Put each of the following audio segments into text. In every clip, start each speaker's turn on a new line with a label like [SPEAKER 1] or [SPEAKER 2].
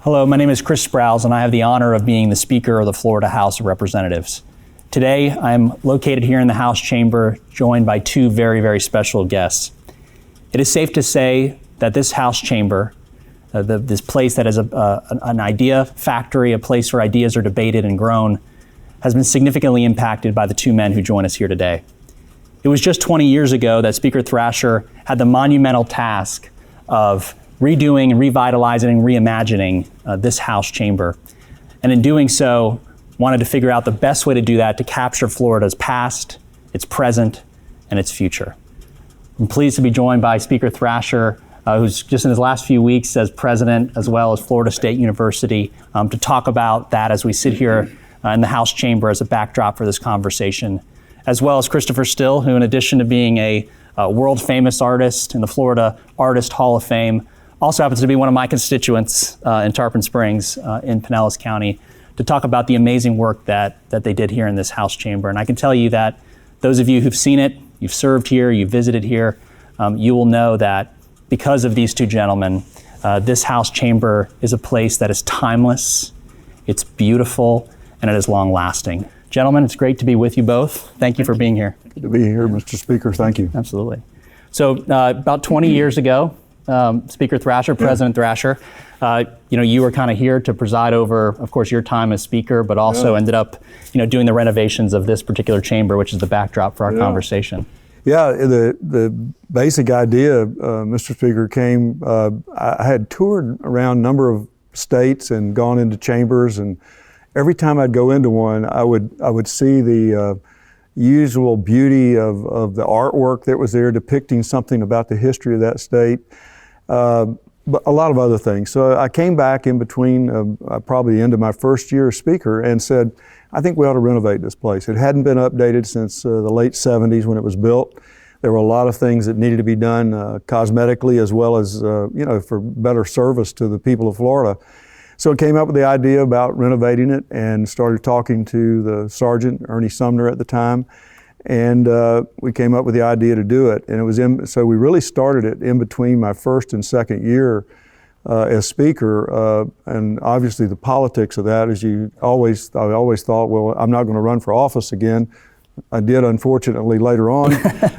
[SPEAKER 1] Hello, my name is Chris Sprowls, and I have the honor of being the Speaker of the Florida House of Representatives. Today, I'm located here in the House chamber, joined by two very, very special guests. It is safe to say that this House chamber, this place that is an idea factory, a place where ideas are debated and grown, has been significantly impacted by the two men who join us here today. It was just 20 years ago that Speaker Thrasher had the monumental task of redoing and revitalizing and reimagining this House chamber. And in doing so, wanted to figure out the best way to do that to capture Florida's past, its present, and its future. I'm pleased to be joined by Speaker Thrasher, who's just in his last few weeks as president, as well as Florida State University, to talk about that as we sit here in the House chamber as a backdrop for this conversation, as well as Christopher Still, who in addition to being a world famous artist in the Florida Artist Hall of Fame, also happens to be one of my constituents in Tarpon Springs in Pinellas County, to talk about the amazing work that they did here in this House chamber. And I can tell you that those of you who've seen it, you've served here, you've visited here, you will know that because of these two gentlemen, this House chamber is a place that is timeless, it's beautiful, and it is long lasting. Gentlemen, it's great to be with you both. Thank you for being here.
[SPEAKER 2] Good to be here, Mr. Speaker. Thank you.
[SPEAKER 1] Absolutely. So about 20 years ago, Speaker Thrasher, President Thrasher, you were kind of here to preside over, of course, your time as Speaker, but also ended up, doing the renovations of this particular chamber, which is the backdrop for our conversation.
[SPEAKER 2] Yeah, the basic idea, Mr. Speaker, came, I had toured around a number of states and gone into chambers, and every time I'd go into one, I would see the usual beauty of the artwork that was there depicting something about the history of that state. But a lot of other things. So I came back in between probably the end of my first year as Speaker and said, I think we ought to renovate this place. It hadn't been updated since the late 70s when it was built. There were a lot of things that needed to be done cosmetically as well as, for better service to the people of Florida. So I came up with the idea about renovating it and started talking to the Sergeant, Ernie Sumner at the time. And we came up with the idea to do it. And it was so we really started it in between my first and second year as Speaker. And obviously the politics of that is I always thought, well, I'm not going to run for office again. I did, unfortunately, later on,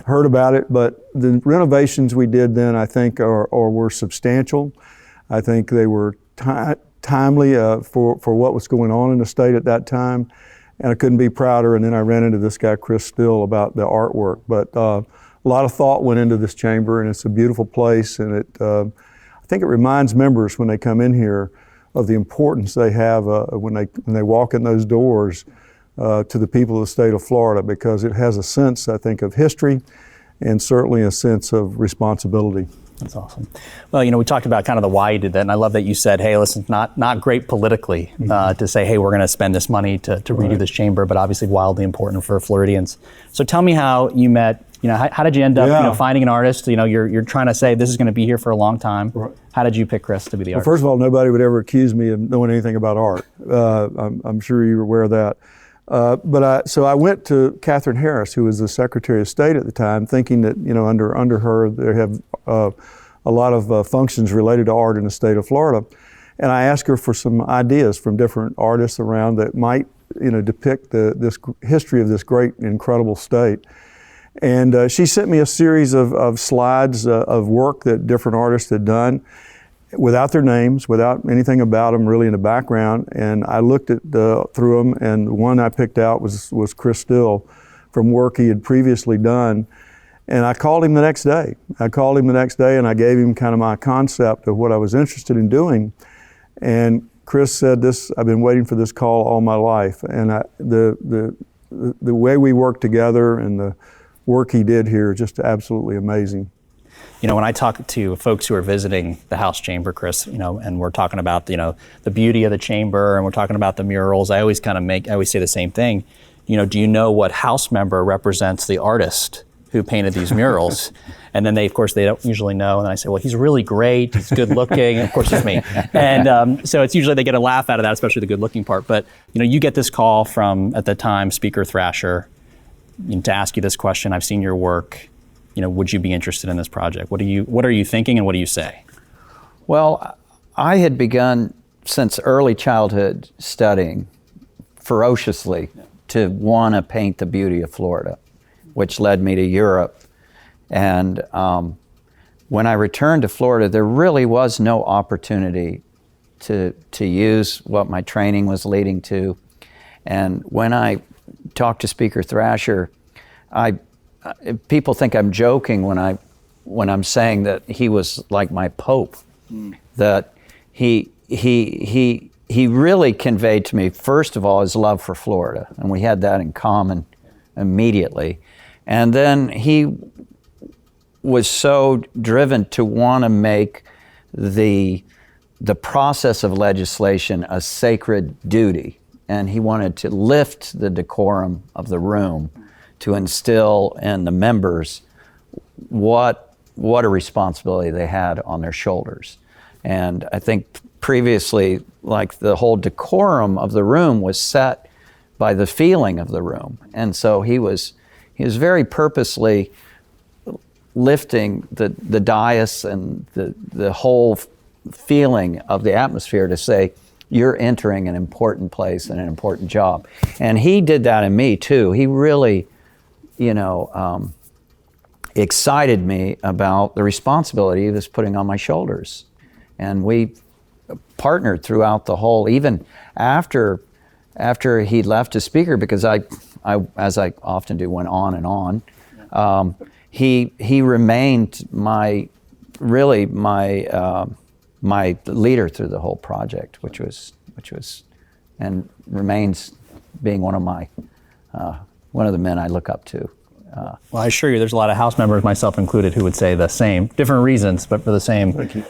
[SPEAKER 2] heard about it. But the renovations we did then, I think, were substantial. I think they were timely for what was going on in the state at that time. And I couldn't be prouder. And then I ran into this guy, Chris Still, about the artwork. But a lot of thought went into this chamber, and it's a beautiful place. And I think it reminds members when they come in here of the importance they have when they walk in those doors to the people of the state of Florida, because it has a sense, I think, of history and certainly a sense of responsibility.
[SPEAKER 1] That's awesome. Well, we talked about kind of the why you did that, and I love that you said, hey, listen, not great politically to say, hey, we're going to spend this money to redo this chamber, but obviously wildly important for Floridians. So tell me how you met, how did you end up finding an artist? You're trying to say this is going to be here for a long time. Right. How did you pick Chris to be the artist?
[SPEAKER 2] Well, first of all, nobody would ever accuse me of knowing anything about art. I'm sure you're aware of that. So I went to Catherine Harris, who was the Secretary of State at the time, thinking that under her they have a lot of functions related to art in the state of Florida, and I asked her for some ideas from different artists around that might depict this history of this great, incredible state. And she sent me a series of slides of work that different artists had done, without their names, without anything about them really in the background. And I looked through them, and the one I picked out was Chris Still, from work he had previously done. And I called him the next day. And I gave him kind of my concept of what I was interested in doing. And Chris said, I've been waiting for this call all my life. And the way we worked together and the work he did here is just absolutely amazing.
[SPEAKER 1] When I talk to folks who are visiting the House chamber, Chris, and we're talking about, the beauty of the chamber, and we're talking about the murals, I always say the same thing. Do you know what House member represents the artist who painted these murals? And then they don't usually know. And I say, well, he's really great, he's good looking, and of course it's me. And so it's usually they get a laugh out of that, especially the good looking part. But you get this call from, at the time, Speaker Thrasher, to ask you this question. I've seen your work. Would you be interested in this project? What are you thinking, and what do you say?
[SPEAKER 3] Well, I had begun since early childhood studying ferociously to want to paint the beauty of Florida, which led me to Europe. And when I returned to Florida, there really was no opportunity to use what my training was leading to. And when I talked to Speaker Thrasher, people think I'm joking when I'm saying that he was like my Pope, that he really conveyed to me, first of all, his love for Florida, and we had that in common immediately. And then he was so driven to want to make the process of legislation a sacred duty, and he wanted to lift the decorum of the room, to instill in the members what a responsibility they had on their shoulders. And I think previously, like, the whole decorum of the room was set by the feeling of the room. And so he was very purposely lifting the dais and the whole feeling of the atmosphere to say, you're entering an important place and an important job. And he did that in me too. He really, excited me about the responsibility he was putting on my shoulders. And we partnered throughout the whole, even after he left as speaker, because I as I often do, went on and on. He remained my leader through the whole project, which was and remains being one of the men I look up to.
[SPEAKER 1] Well, I assure you, there's a lot of House members, myself included, who would say the same, different reasons, but for the same.
[SPEAKER 2] Thank you.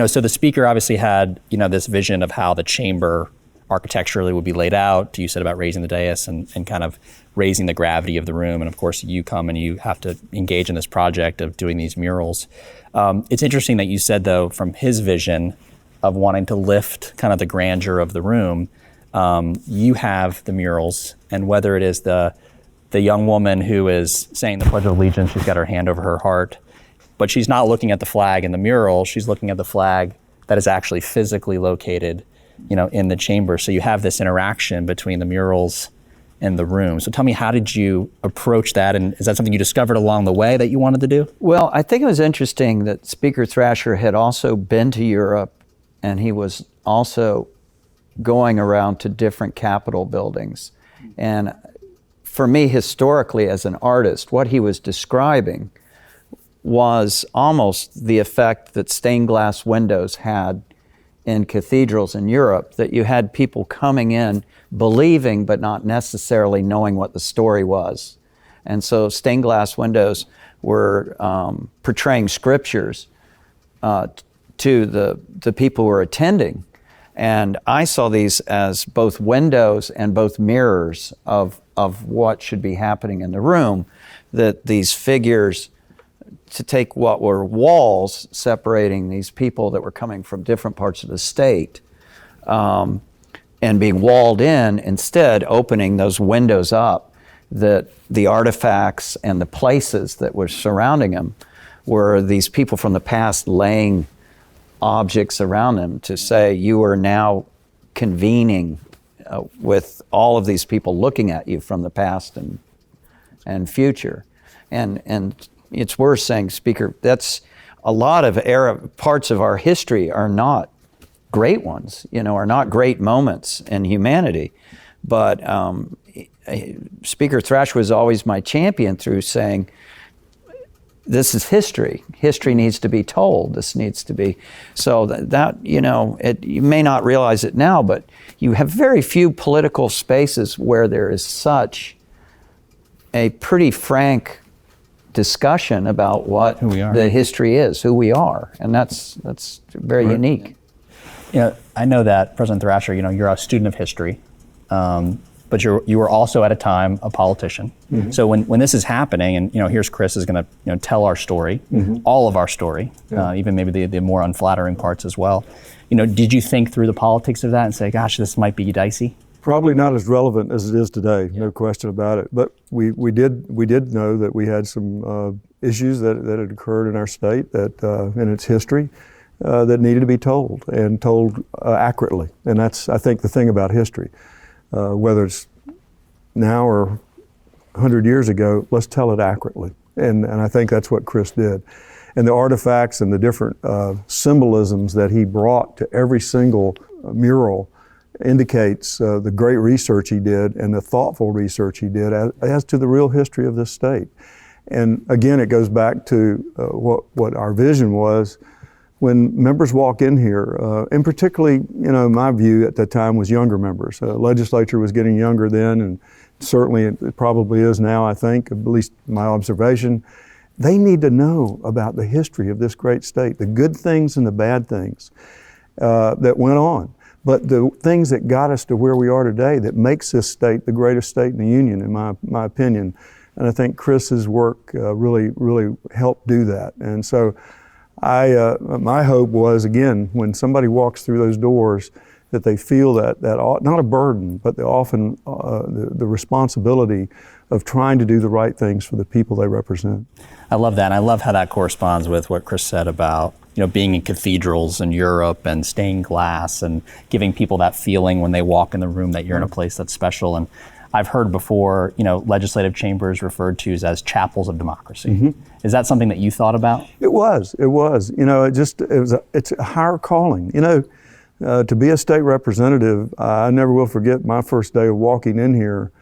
[SPEAKER 1] So the speaker obviously had, this vision of how the chamber architecturally would be laid out. You said about raising the dais and kind of raising the gravity of the room. And of course, you come and you have to engage in this project of doing these murals. It's interesting that you said, though, from his vision of wanting to lift kind of the grandeur of the room, you have the murals, and whether it is the young woman who is saying the Pledge of Allegiance, she's got her hand over her heart, but she's not looking at the flag in the mural, she's looking at the flag that is actually physically located, in the chamber. So you have this interaction between the murals and the room. So tell me, how did you approach that? And is that something you discovered along the way that you wanted to do?
[SPEAKER 3] Well, I think it was interesting that Speaker Thrasher had also been to Europe, and he was also going around to different Capitol buildings. And for me, historically, as an artist, what he was describing was almost the effect that stained glass windows had in cathedrals in Europe, that you had people coming in believing but not necessarily knowing what the story was. And so stained glass windows were portraying scriptures to the people who were attending. And I saw these as both windows and both mirrors of what should be happening in the room, that these figures, to take what were walls separating these people that were coming from different parts of the state, and being walled in, instead opening those windows up, that the artifacts and the places that were surrounding them were these people from the past laying objects around them to say, you are now convening with all of these people looking at you from the past and future. And it's worth saying, Speaker, that's a lot of parts of our history are not great ones, are not great moments in humanity. But Speaker Thrasher was always my champion through saying, this is history. History needs to be told. This needs to be, so that you may not realize it now, but you have very few political spaces where there is such a pretty frank discussion about what the history is, who we are, and that's very unique.
[SPEAKER 1] I know that President Thrasher, you're a student of history, but you were also at a time a politician. Mm-hmm. So when this is happening, and here's Chris is going to tell our story, mm-hmm. all of our story, even maybe the more unflattering parts as well. Did you think through the politics of that and say, gosh, this might be dicey?
[SPEAKER 2] Probably not as relevant as it is today, no question about it. But we did know that we had some issues that had occurred in our state that in its history that needed to be told, and told accurately. And that's, I think, the thing about history. Whether it's now or 100 years ago, let's tell it accurately. And I think that's what Chris did. And the artifacts and the different symbolisms that he brought to every single mural indicates the great research he did and the thoughtful research he did as to the real history of this state. And again, it goes back to what our vision was when members walk in here, and particularly, my view at that time was younger members. Legislature was getting younger then, and certainly it probably is now, I think, at least my observation. They need to know about the history of this great state, the good things and the bad things that went on. But the things that got us to where we are today, that makes this state the greatest state in the Union, in my opinion. And I think Chris's work really helped do that. And so my hope was, again, when somebody walks through those doors, that they feel that not a burden, but often the responsibility of trying to do the right things for the people they represent.
[SPEAKER 1] I love that, and I love how that corresponds with what Chris said about being in cathedrals in Europe and stained glass and giving people that feeling when they walk in the room that you're in a place that's special. And I've heard before, legislative chambers referred to as chapels of democracy. Mm-hmm. Is that something that you thought about? It was.
[SPEAKER 2] It's a higher calling. To be a state representative, I never will forget my first day of walking in here.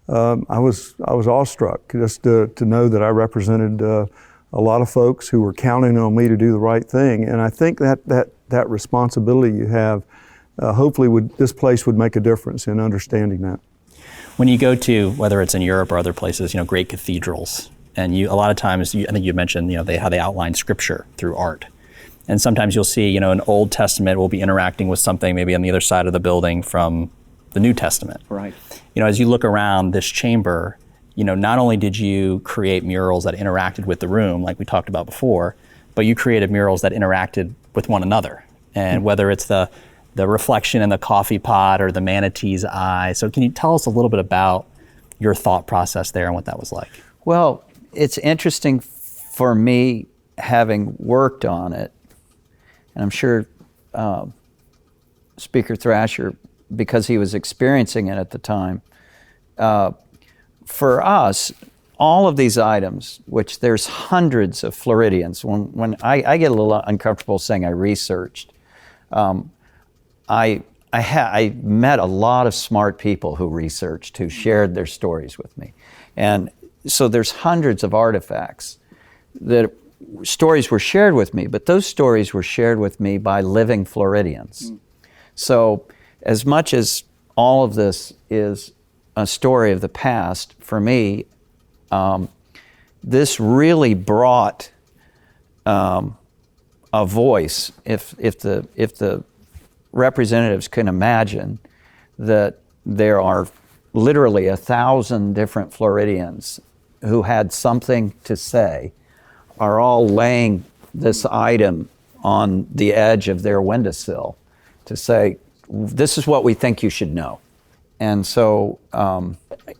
[SPEAKER 2] I was awestruck just to know that I represented a lot of folks who were counting on me to do the right thing. And I think that responsibility you have, hopefully this place would make a difference in understanding that.
[SPEAKER 1] When you go to, whether it's in Europe or other places, great cathedrals, and a lot of times, I think you mentioned, how they outline scripture through art. And sometimes you'll see, an Old Testament will be interacting with something maybe on the other side of the building from the New Testament.
[SPEAKER 3] Right.
[SPEAKER 1] As you look around this chamber, not only did you create murals that interacted with the room, like we talked about before, but you created murals that interacted with one another. And whether it's the reflection in the coffee pot or the manatee's eye. So can you tell us a little bit about your thought process there and what that was like?
[SPEAKER 3] Well, it's interesting for me, having worked on it, and I'm sure Speaker Thrasher, because he was experiencing it at the time, for us, all of these items, which there's hundreds of Floridians, when I get a little uncomfortable saying I researched, I met a lot of smart people who researched, who shared their stories with me. And so there's hundreds of artifacts that stories were shared with me, but those stories were shared with me by living Floridians. So as much as all of this is a story of the past, for me, this really brought a voice. If the representatives can imagine that there are literally 1,000 different Floridians who had something to say, are all laying this item on the edge of their windowsill to say, this is what we think you should know. And so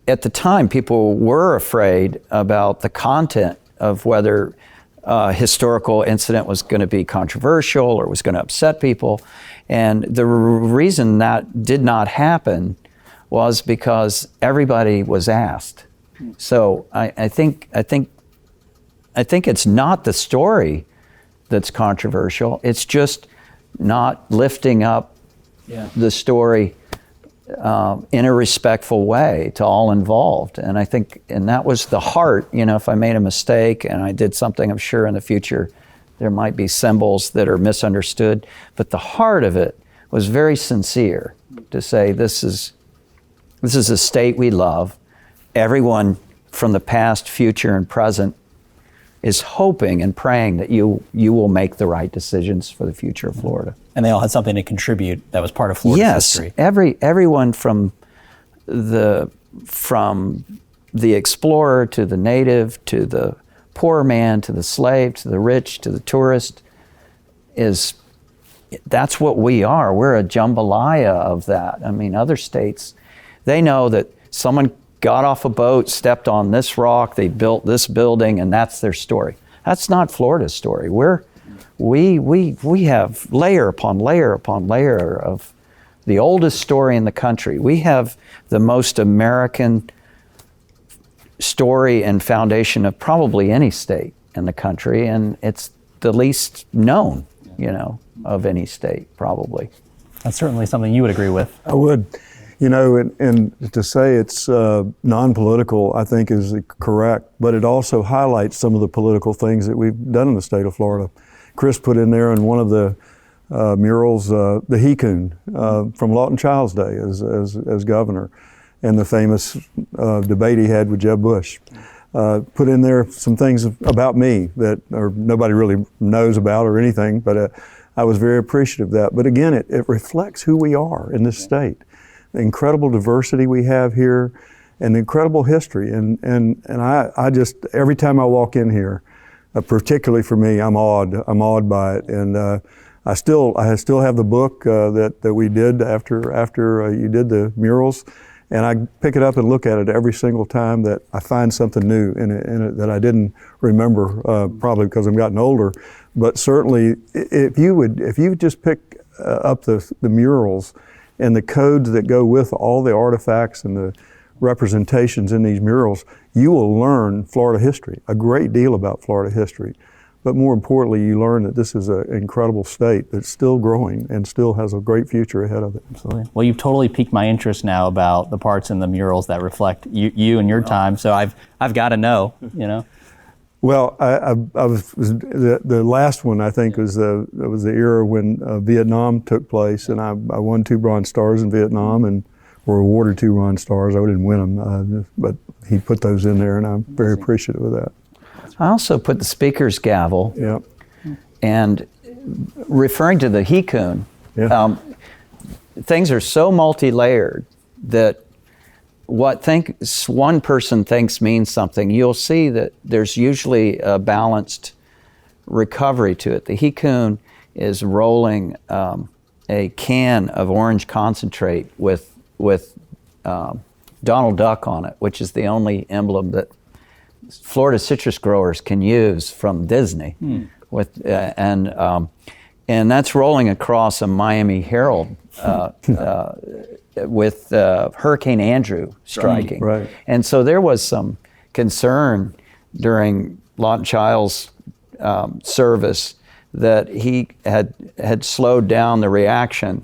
[SPEAKER 3] at the time, people were afraid about the content of whether a historical incident was going to be controversial or was going to upset people. And the reason that did not happen was because everybody was asked. So I think it's not the story that's controversial. It's just not lifting up the story in a respectful way to all involved. And I think, and that was the heart, if I made a mistake and I did something, I'm sure in the future there might be symbols that are misunderstood, but the heart of it was very sincere to say, this is a state we love. Everyone from the past, future, and present is hoping and praying that you will make the right decisions for the future of Florida.
[SPEAKER 1] And they all had something to contribute that was part of Florida's history.
[SPEAKER 3] Yes, everyone from the explorer to the native to the poor man to the slave to the rich to the tourist that's what we are. We're a jambalaya of that. I mean, other states, they know that someone got off a boat, stepped on this rock, they built this building, and that's their story. That's not Florida's story. We're we have layer upon layer upon layer of the oldest story in the country. We have the most American story and foundation of probably any state in the country, and it's the least known, of any state, probably.
[SPEAKER 1] That's certainly something you would agree with.
[SPEAKER 2] I would. And to say it's non-political, I think is correct, but it also highlights some of the political things that we've done in the state of Florida. Chris put in there in one of the murals the he-coon from Lawton Child's day as governor, and the famous debate he had with Jeb Bush. Put in there some things about me that nobody really knows about or anything, but I was very appreciative of that. But again, it reflects who we are in this state. The incredible diversity we have here and the incredible history. And I just, every time I walk in here, particularly for me, I'm awed by it. And I still have the book that we did after you did the murals. And I pick it up and look at it every single time that I find something new in it that I didn't remember, probably because I'm gotten older. But certainly, if you just pick up the murals and the codes that go with all the artifacts and the representations in these murals, you will learn Florida history, a great deal about Florida history. But more importantly, you learn that this is an incredible state that's still growing and still has a great future ahead of it.
[SPEAKER 1] Absolutely. Well, you've totally piqued my interest now about the parts in the murals that reflect you and your time. So I've got to know,
[SPEAKER 2] Well, I was the last one. I think was the era when Vietnam took place, and I won 2 Bronze Stars in Vietnam, and were awarded 2 Bronze Stars. I didn't win them, but he put those in there, and I'm very appreciative of that.
[SPEAKER 3] I also put the Speaker's gavel.
[SPEAKER 2] Yeah.
[SPEAKER 3] And referring to the he-coon, things are so multi-layered that what one person thinks means something, you'll see that there's usually a balanced recovery to it. The he-coon is rolling a can of orange concentrate with Donald Duck on it, which is the only emblem that Florida citrus growers can use from Disney. And that's rolling across a Miami Herald with Hurricane Andrew striking.
[SPEAKER 2] Right.
[SPEAKER 3] And so there was some concern during Lawton Child's service that he had slowed down the reaction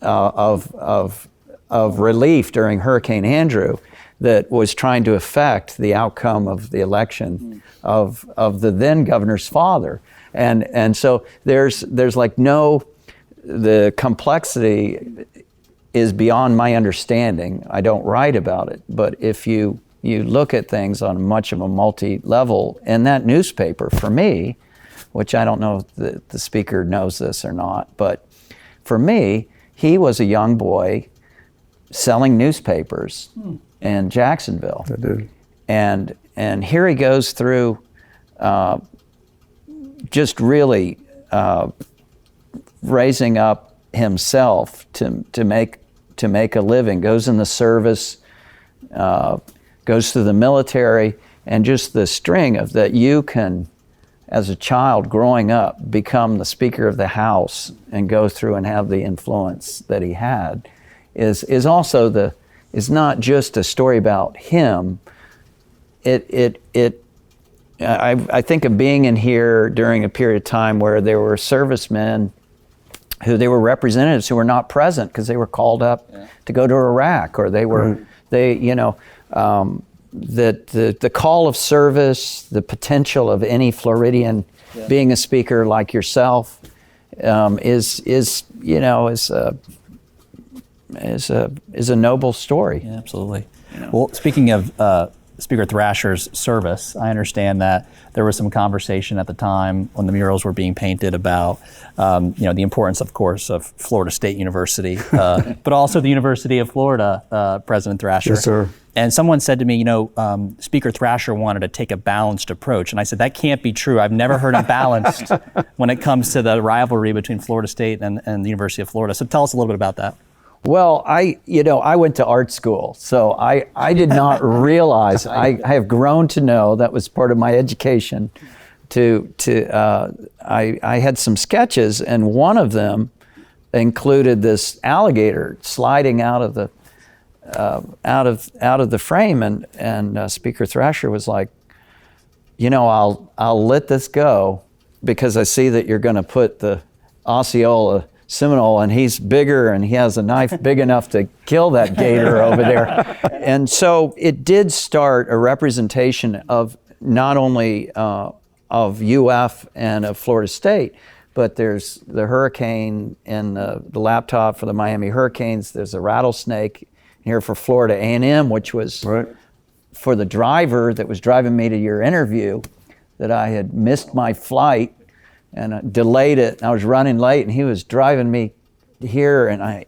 [SPEAKER 3] of relief during Hurricane Andrew that was trying to affect the outcome of the election of the then governor's father. And so there's like the complexity is beyond my understanding. I don't write about it, but if you look at things on much of a multi-level, and that newspaper for me, which I don't know if the speaker knows this or not, but for me, he was a young boy selling newspapers in Jacksonville.
[SPEAKER 2] I did.
[SPEAKER 3] And here he goes through just really raising up himself to make a living, goes in the service, goes through the military, and just the string of that you can, as a child growing up, become the Speaker of the House and go through and have the influence that he had is also is not just a story about him. I think of being in here during a period of time where there were servicemen who they were representatives who were not present because they were called up to go to Iraq, or the call of service, the potential of any Floridian being a speaker like yourself is a noble story.
[SPEAKER 1] Yeah, absolutely. Well, speaking of Speaker Thrasher's service, I understand that there was some conversation at the time when the murals were being painted about, the importance, of course, of Florida State University, but also the University of Florida, President Thrasher.
[SPEAKER 2] Yes, sir.
[SPEAKER 1] And someone said to me, Speaker Thrasher wanted to take a balanced approach. And I said, that can't be true. I've never heard of balanced when it comes to the rivalry between Florida State and the University of Florida. So tell us a little bit about that.
[SPEAKER 3] Well, I went to art school, so I did not realize, I have grown to know, that was part of my education, I had some sketches, and one of them included this alligator sliding out of the frame, and Speaker Thrasher was like, I'll let this go because I see that you're going to put the Osceola Seminole, and he's bigger, and he has a knife big enough to kill that gator over there. And so it did start a representation of not only of UF and of Florida State, but there's the hurricane and the laptop for the Miami Hurricanes. There's a rattlesnake here for Florida A&M, which was
[SPEAKER 2] Right.
[SPEAKER 3] for the driver that was driving me to your interview, that I had missed my flight and delayed it. I was running late, and he was driving me here, and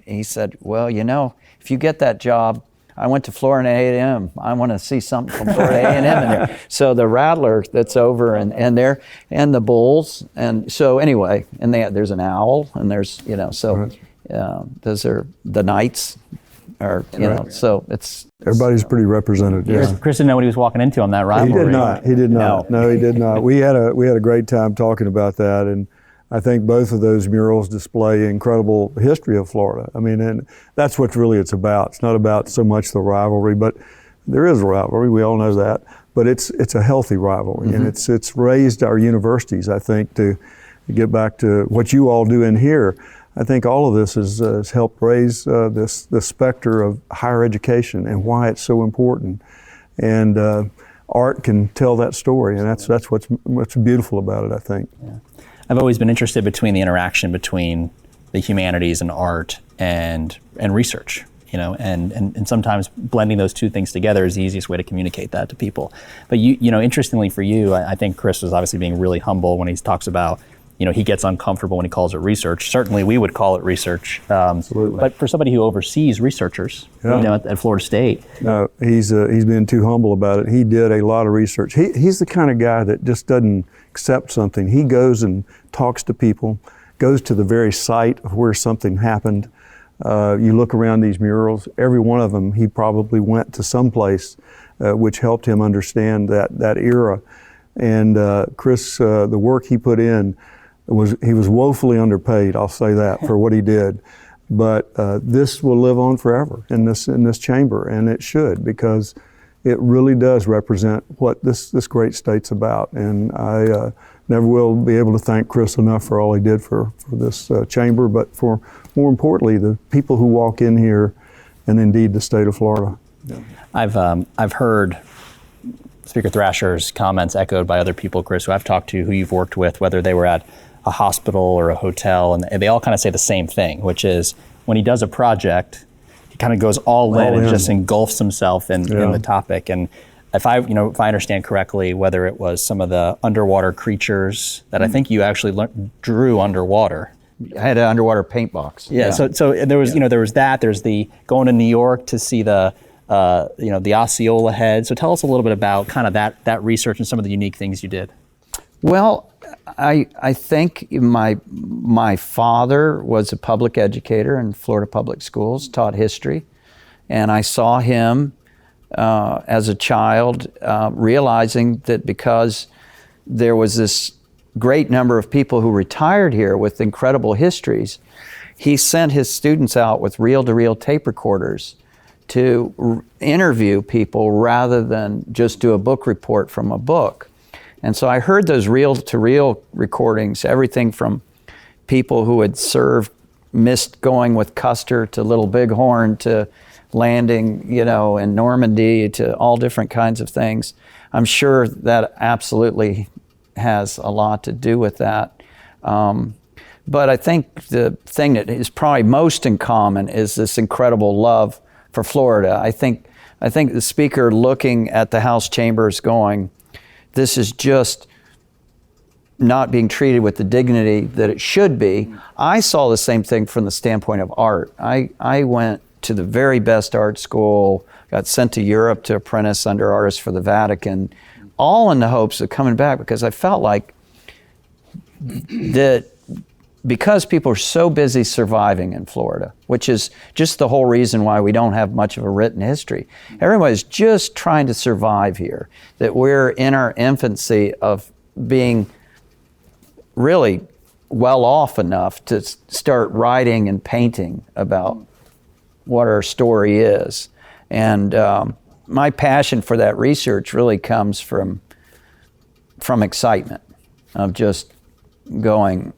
[SPEAKER 3] he said, well, if you get that job, I went to Florida A&M. I want to see something from Florida A&M in there. So the rattler that's over and there, and the bulls, and so anyway, and there's an owl, and there's those are the knights, or so it's
[SPEAKER 2] Everybody's pretty represented. Yeah.
[SPEAKER 1] Chris didn't know what he was walking into on that rivalry.
[SPEAKER 2] He did not. No, he did not. We had a great time talking about that, and I think both of those murals display incredible history of Florida. I mean, and that's what really it's about. It's not about so much the rivalry, but there is a rivalry. We all know that, but it's a healthy rivalry, and it's raised our universities. I think to get back to what you all do in here, I think all of this has helped raise this specter of higher education and why it's so important. And art can tell that story, and that's what's beautiful about it, I think.
[SPEAKER 1] Yeah. I've always been interested between the interaction between the humanities and art and research, and sometimes blending those two things together is the easiest way to communicate that to people. But interestingly for you, I think Chris was obviously being really humble when he talks about, he gets uncomfortable when he calls it research. Certainly we would call it research.
[SPEAKER 2] Absolutely.
[SPEAKER 1] But for somebody who oversees researchers, at Florida State.
[SPEAKER 2] No, he's been too humble about it. He did a lot of research. He's the kind of guy that just doesn't accept something. He goes and talks to people, goes to the very site of where something happened. You look around these murals, every one of them, he probably went to some place which helped him understand that era. And Chris, the work he put in, he was woefully underpaid, I'll say that, for what he did. But this will live on forever in this chamber, and it should, because it really does represent what this great state's about. And I never will be able to thank Chris enough for all he did for this chamber, but for, more importantly, the people who walk in here, and indeed the state of Florida. Yeah.
[SPEAKER 1] I've heard Speaker Thrasher's comments echoed by other people, Chris, who I've talked to, who you've worked with, whether they were at a hospital or a hotel, and they all kind of say the same thing, which is when he does a project, he kind of goes all in and just engulfs himself in the topic. And if I understand correctly, whether it was some of the underwater creatures that I think you actually drew underwater.
[SPEAKER 3] I had an underwater paint box.
[SPEAKER 1] Yeah. So there was there was that. There's the going to New York to see the the Osceola head. So tell us a little bit about kind of that research and some of the unique things you did.
[SPEAKER 3] Well, I think my father was a public educator in Florida public schools, taught history, and I saw him as a child realizing that because there was this great number of people who retired here with incredible histories, he sent his students out with reel-to-reel tape recorders to interview people rather than just do a book report from a book. And so I heard those reel-to-reel recordings, everything from people who had missed going with Custer to Little Bighorn to landing, in Normandy to all different kinds of things. I'm sure that absolutely has a lot to do with that. But I think the thing that is probably most in common is this incredible love for Florida. I think the speaker looking at the House chambers going, this is just not being treated with the dignity that it should be. I saw the same thing from the standpoint of art. I went to the very best art school, got sent to Europe to apprentice under artists for the Vatican, all in the hopes of coming back, because I felt like that because people are so busy surviving in Florida, which is just the whole reason why we don't have much of a written history. Everybody's just trying to survive here, that we're in our infancy of being really well off enough to start writing and painting about what our story is. And my passion for that research really comes from excitement of just going,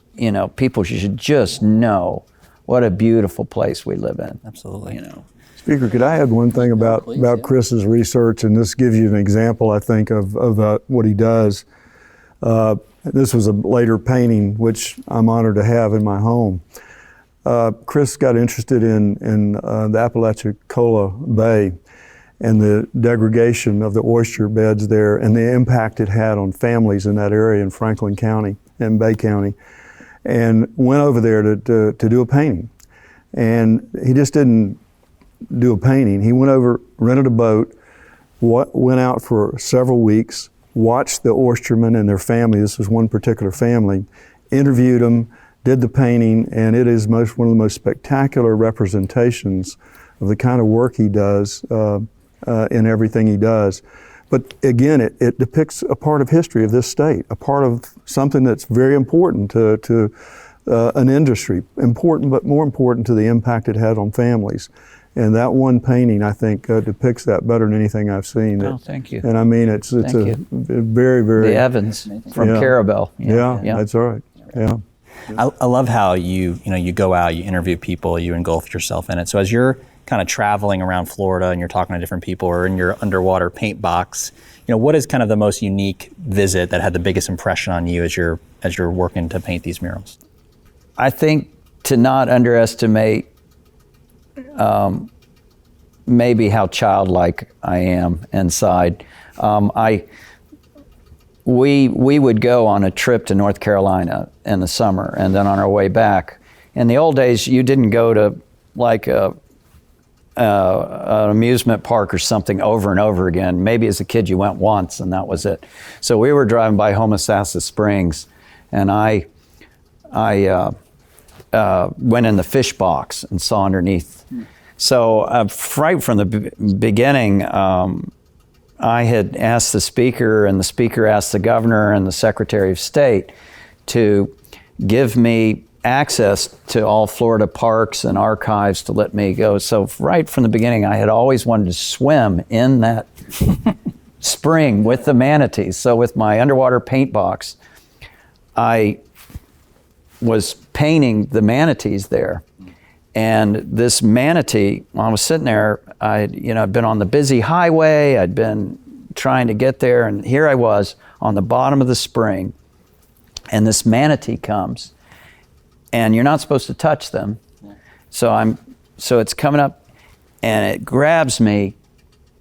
[SPEAKER 3] people should just know what a beautiful place we live in.
[SPEAKER 1] Absolutely.
[SPEAKER 2] Speaker, could I add one thing about Chris's research, and this gives you an example, I think, of what he does. This was a later painting, which I'm honored to have in my home. Chris got interested in the Apalachicola Bay and the degradation of the oyster beds there and the impact it had on families in that area in Franklin County and Bay County, and went over there to do a painting. And he just didn't do a painting. He went over, rented a boat, went out for several weeks, watched the oystermen and their family. This was one particular family, interviewed them, did the painting, and it is one of the most spectacular representations of the kind of work he does in everything he does. But again, it depicts a part of history of this state, a part of something that's very important to an industry, important, but more important to the impact it had on families. And that one painting, I think, depicts that better than anything I've seen.
[SPEAKER 3] Oh, thank you.
[SPEAKER 2] And I mean, it's a very, very...
[SPEAKER 3] The Evans from Carabel.
[SPEAKER 2] Yeah, that's right. Yeah.
[SPEAKER 1] I love how you go out, you interview people, you engulf yourself in it. So as you're kind of traveling around Florida and you're talking to different people or in your underwater paint box, what is kind of the most unique visit that had the biggest impression on you as you're working to paint these murals?
[SPEAKER 3] I think to not underestimate maybe how childlike I am inside. We would go on a trip to North Carolina in the summer, and then on our way back. In the old days, you didn't go to like an amusement park or something over and over again. Maybe as a kid you went once and that was it. So we were driving by Homosassa Springs, and I went in the fish box and saw underneath. So right from the beginning, I had asked the Speaker, and the Speaker asked the Governor and the Secretary of State to give me access to all Florida parks and archives to let me go. So right from the beginning, I had always wanted to swim in that spring with the manatees. So with my underwater paint box, I was painting the manatees there. And this manatee, while I was sitting there, I'd been on the busy highway, I'd been trying to get there, and here I was on the bottom of the spring, and this manatee comes, and you're not supposed to touch them. So it's coming up, and it grabs me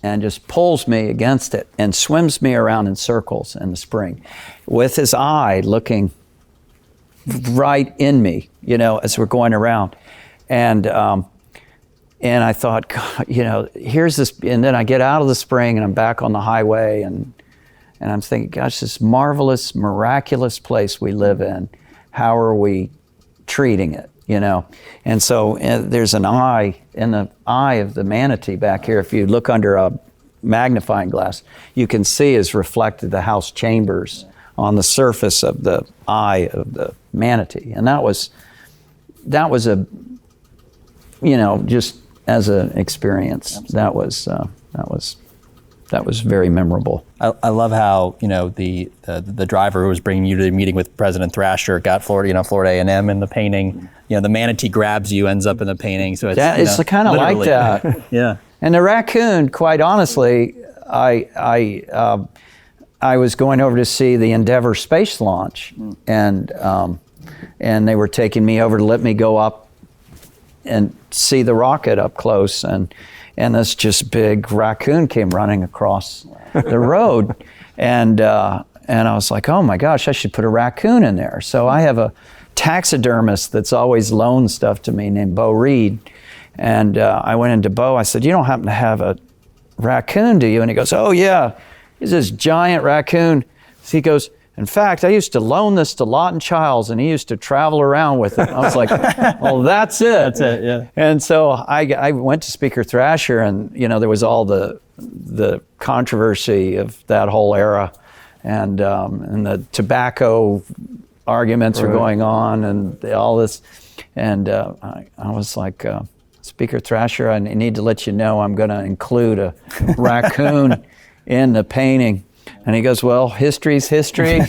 [SPEAKER 3] and just pulls me against it and swims me around in circles in the spring with his eye looking right in me, as we're going around. And I thought, God, here's this, and then I get out of the spring and I'm back on the highway, and I'm thinking, gosh, this marvelous, miraculous place we live in, how are we treating it, And so there's an eye in the eye of the manatee back here. If you look under a magnifying glass, you can see is reflected the house chambers on the surface of the eye of the manatee. And that was a, just as an experience, that was very memorable.
[SPEAKER 1] I love how the driver who was bringing you to the meeting with President Thrasher got Florida A&M in the painting. The manatee grabs you, ends up in the painting. So it's
[SPEAKER 3] kind of like that.
[SPEAKER 1] Yeah.
[SPEAKER 3] And the raccoon, quite honestly, I was going over to see the Endeavour space launch, and they were taking me over to let me go up and see the rocket up close, and this just big raccoon came running across the road, and I was like, oh my gosh, I should put a raccoon in there. So I have a taxidermist that's always loaned stuff to me named Bo Reed, and I went into Bo. I said, you don't happen to have a raccoon, do you? And he goes, oh yeah, he's this giant raccoon. So he goes, in fact, I used to loan this to Lawton Childs, and he used to travel around with it. I was like, well, that's it.
[SPEAKER 1] That's it, yeah.
[SPEAKER 3] And so I went to Speaker Thrasher, and there was all the controversy of that whole era. and the tobacco arguments are going on, and all this. And I was like, Speaker Thrasher, I need to let you know I'm going to include a raccoon in the painting. And he goes, well, history's history.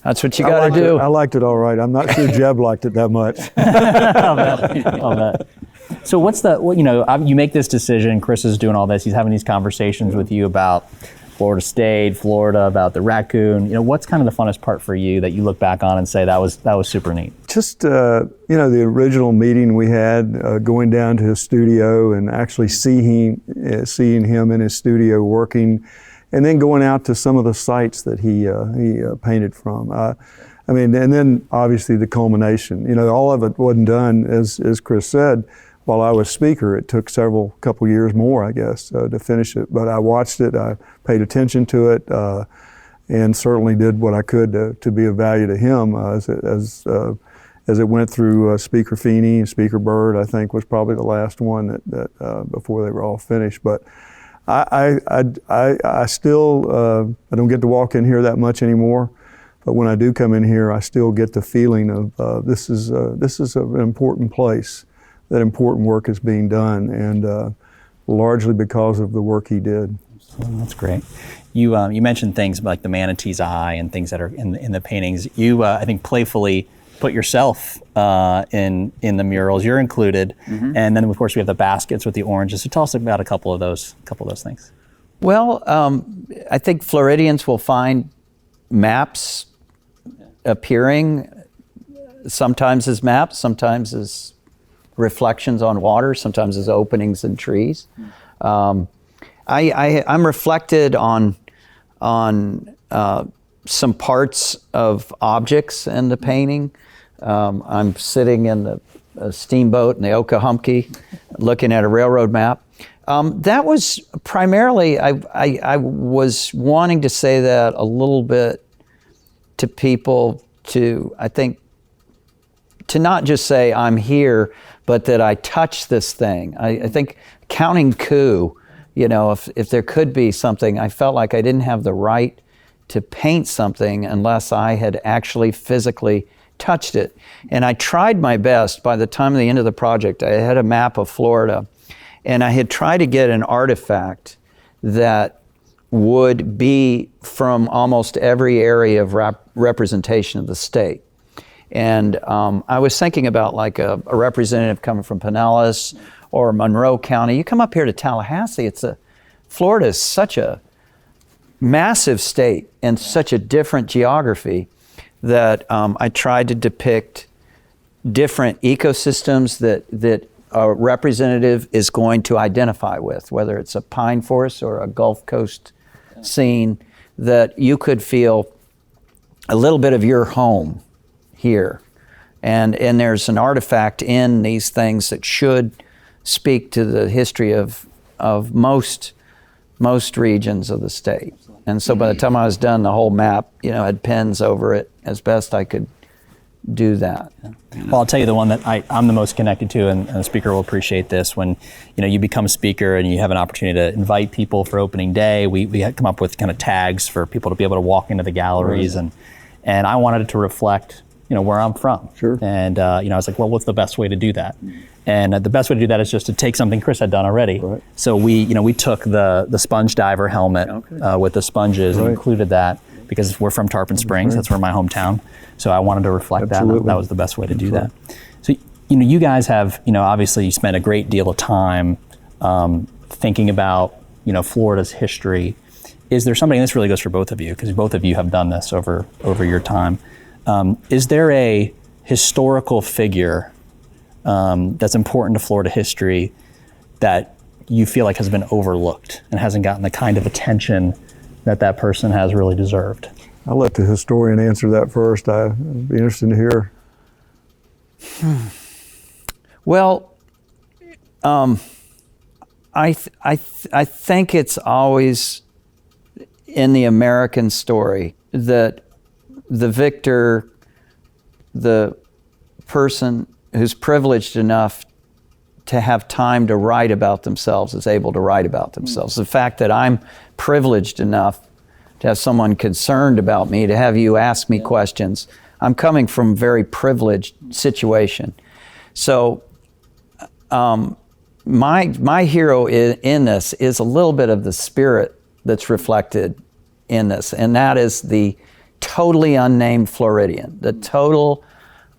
[SPEAKER 3] That's what you got to do.
[SPEAKER 2] I liked it all right. I'm not sure Jeb liked it that much.
[SPEAKER 1] I'll bet. So you make this decision, Chris is doing all this, he's having these conversations with you about Florida State, Florida, about the raccoon. What's kind of the funnest part for you that you look back on and say that was super neat?
[SPEAKER 2] Just, the original meeting we had, going down to his studio and actually seeing him in his studio working, and then going out to some of the sites that he painted from. And then obviously the culmination. All of it wasn't done, as Chris said, while I was speaker. It took couple years more, I guess, to finish it. But I watched it, I paid attention to it, and certainly did what I could to be of value to him as it went through Speaker Feeney and Speaker Byrd. I think was probably the last one that before they were all finished. But I still I don't get to walk in here that much anymore. But when I do come in here, I still get the feeling of this is an important place. That important work is being done, and largely because of the work he did.
[SPEAKER 1] That's great. You mentioned things like the manatee's eye and things that are in the paintings. You I think playfully put yourself in the murals. You're included, and then of course we have the baskets with the oranges. So tell us about a couple of those things.
[SPEAKER 3] Well, I think Floridians will find maps appearing sometimes as maps, sometimes as reflections on water, sometimes as openings in trees. I'm reflected on some parts of objects in the painting. I'm sitting in a steamboat in the Okahumpky, looking at a railroad map. That was primarily, I was wanting to say that a little bit to people, to not just say I'm here, but that I touch this thing. I think counting coup, if there could be something, I felt like I didn't have the right to paint something unless I had actually physically touched it. And I tried my best. By the time of the end of the project, I had a map of Florida, and I had tried to get an artifact that would be from almost every area of representation of the state. And I was thinking about like a representative coming from Pinellas or Monroe County. You come up here to Tallahassee, Florida is such a massive state and such a different geography that I tried to depict different ecosystems that a representative is going to identify with, whether it's a pine forest or a Gulf Coast scene, that you could feel a little bit of your home here. And there's an artifact in these things that should speak to the history of most regions of the state. And so by the time I was done, the whole map, had pens over it as best I could do that.
[SPEAKER 1] Well, I'll tell you the one that I'm the most connected to, and the speaker will appreciate this, when you become a speaker and you have an opportunity to invite people for opening day. We had come up with kind of tags for people to be able to walk into the galleries, and I wanted it to reflect where I'm from.
[SPEAKER 2] Sure.
[SPEAKER 1] And I was like, well, what's the best way to do that? And the best way to do that is just to take something Chris had done already.
[SPEAKER 2] Right.
[SPEAKER 1] So we took the sponge diver helmet with the sponges and included that, because we're from Tarpon Springs. That's where my hometown. So I wanted to reflect that. That was the best way to do that. So you guys have obviously you spent a great deal of time thinking about Florida's history. Is there something, and this really goes for both of you, because both of you have done this over your time. Is there a historical figure that's important to Florida history that you feel like has been overlooked and hasn't gotten the kind of attention that person has really deserved?
[SPEAKER 2] I'll let the historian answer that first. I'd be interested to hear.
[SPEAKER 3] Well, I think it's always in the American story that the victor, the person who's privileged enough to have time to write about themselves, is able to write about themselves. The fact that I'm privileged enough to have someone concerned about me, to have you ask me questions. I'm coming from a very privileged situation. So my hero in this is a little bit of the spirit that's reflected in this, and that is the totally unnamed Floridian, the total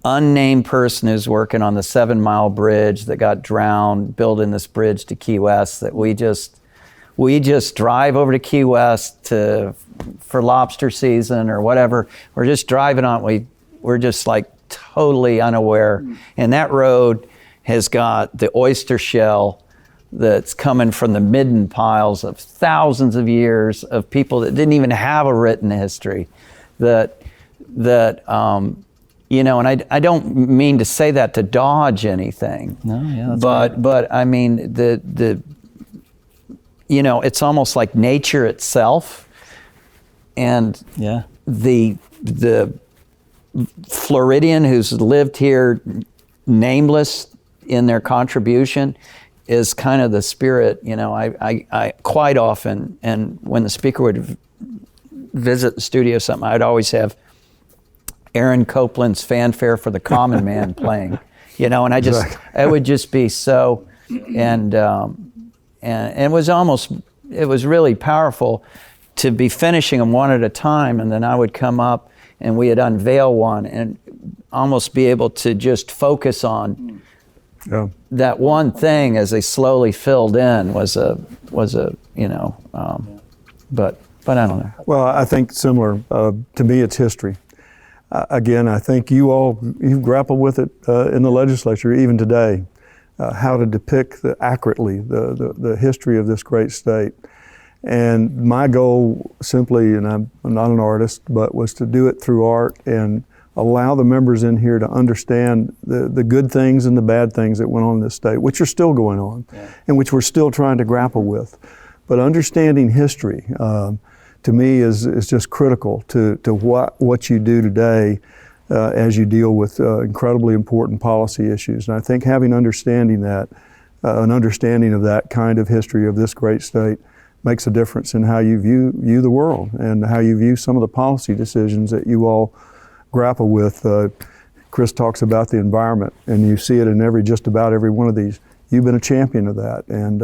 [SPEAKER 3] unnamed person who's working on the 7 Mile Bridge that got drowned, building this bridge to Key West, that we just drive over to Key West for lobster season or whatever. We're just driving on. We're just like totally unaware. And that road has got the oyster shell that's coming from the midden piles of thousands of years of people that didn't even have a written history. You know, and I don't mean to say that to dodge anything.
[SPEAKER 1] No, yeah, that's
[SPEAKER 3] but I mean you know, it's almost like nature itself, and the Floridian who's lived here, nameless in their contribution, is kind of the spirit. You know, I quite often, and when the speaker would visit the studio or something, I'd always have Aaron Copland's Fanfare for the Common Man playing, you know, and it would just be so, and it was really powerful to be finishing them one at a time, and then I would come up and we'd unveil one and almost be able to just focus on that one thing as they slowly filled in was a you know, but I don't know.
[SPEAKER 2] Well, I think similar. To me, it's history. Again, I think you've grappled with it in the legislature even today, how to depict accurately the history of this great state. And my goal simply, and I'm not an artist, but was to do it through art and allow the members in here to understand the good things and the bad things that went on in this state, which are still going on, and which we're still trying to grapple with. But understanding history, to me, is just critical to what you do today as you deal with incredibly important policy issues. And I think having an understanding of that kind of history of this great state makes a difference in how you view the world and how you view some of the policy decisions that you all grapple with. Chris talks about the environment, and you see it in just about every one of these. You've been a champion of that, and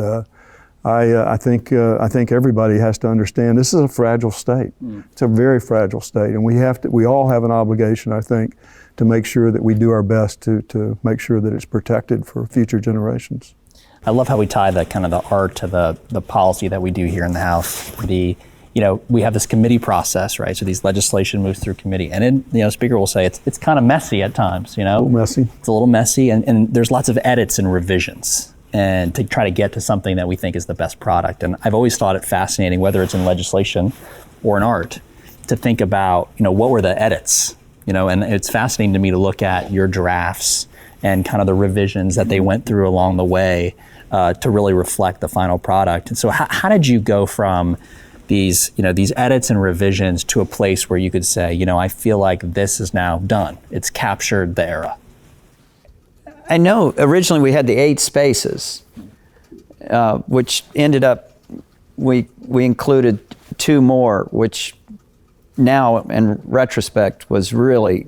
[SPEAKER 2] I think everybody has to understand this is a fragile state. It's a very fragile state, and we all have an obligation, I think, to make sure that we do our best to make sure that it's protected for future generations.
[SPEAKER 1] I love how we tie the kind of the art to the policy that we do here in the House. We have this committee process, right? So these legislation moves through committee, and Speaker will say it's kind of messy at times. A little messy. It's a little messy, and there's lots of edits and revisions, and to try to get to something that we think is the best product. And I've always thought it fascinating, whether it's in legislation or in art, to think about what were the edits. And it's fascinating to me to look at your drafts and kind of the revisions that they went through along the way to really reflect the final product. And so how did you go from these edits and revisions to a place where you could say, I feel like this is now done. It's captured the era.
[SPEAKER 3] I know originally we had the 8 spaces, which ended up, we included 2 more, which now in retrospect was really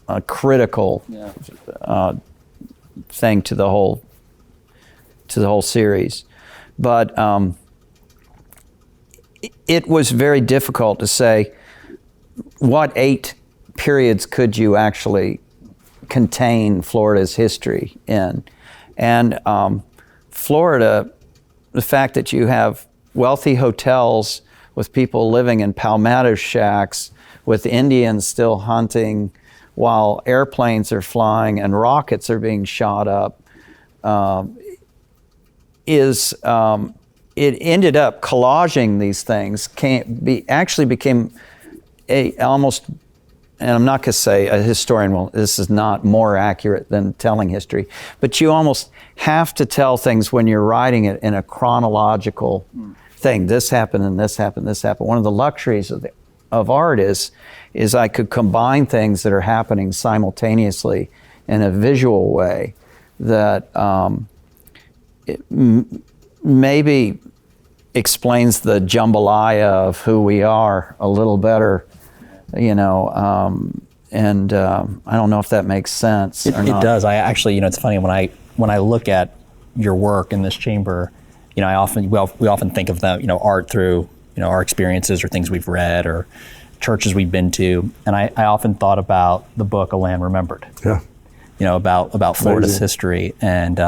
[SPEAKER 3] a critical thing to the whole series. But it was very difficult to say what 8 periods could you actually contain Florida's history in. And Florida, the fact that you have wealthy hotels with people living in palmetto shacks, with Indians still hunting while airplanes are flying and rockets are being shot up, it ended up collaging these things. Became almost, and I'm not going to say a historian will, this is not more accurate than telling history, but you almost have to tell things when you're writing it in a chronological thing. This happened and this happened, this happened. One of the luxuries of art is I could combine things that are happening simultaneously in a visual way that maybe explains the jambalaya of who we are a little better, you know, and I don't know if that makes sense or not.
[SPEAKER 1] It does. I actually, you know, it's funny when I look at your work in this chamber, you know, we often think of the, you know, art through, you know, our experiences or things we've read or churches we've been to, and I often thought about the book A Land Remembered.
[SPEAKER 2] Yeah.
[SPEAKER 1] You know, about Florida's history, and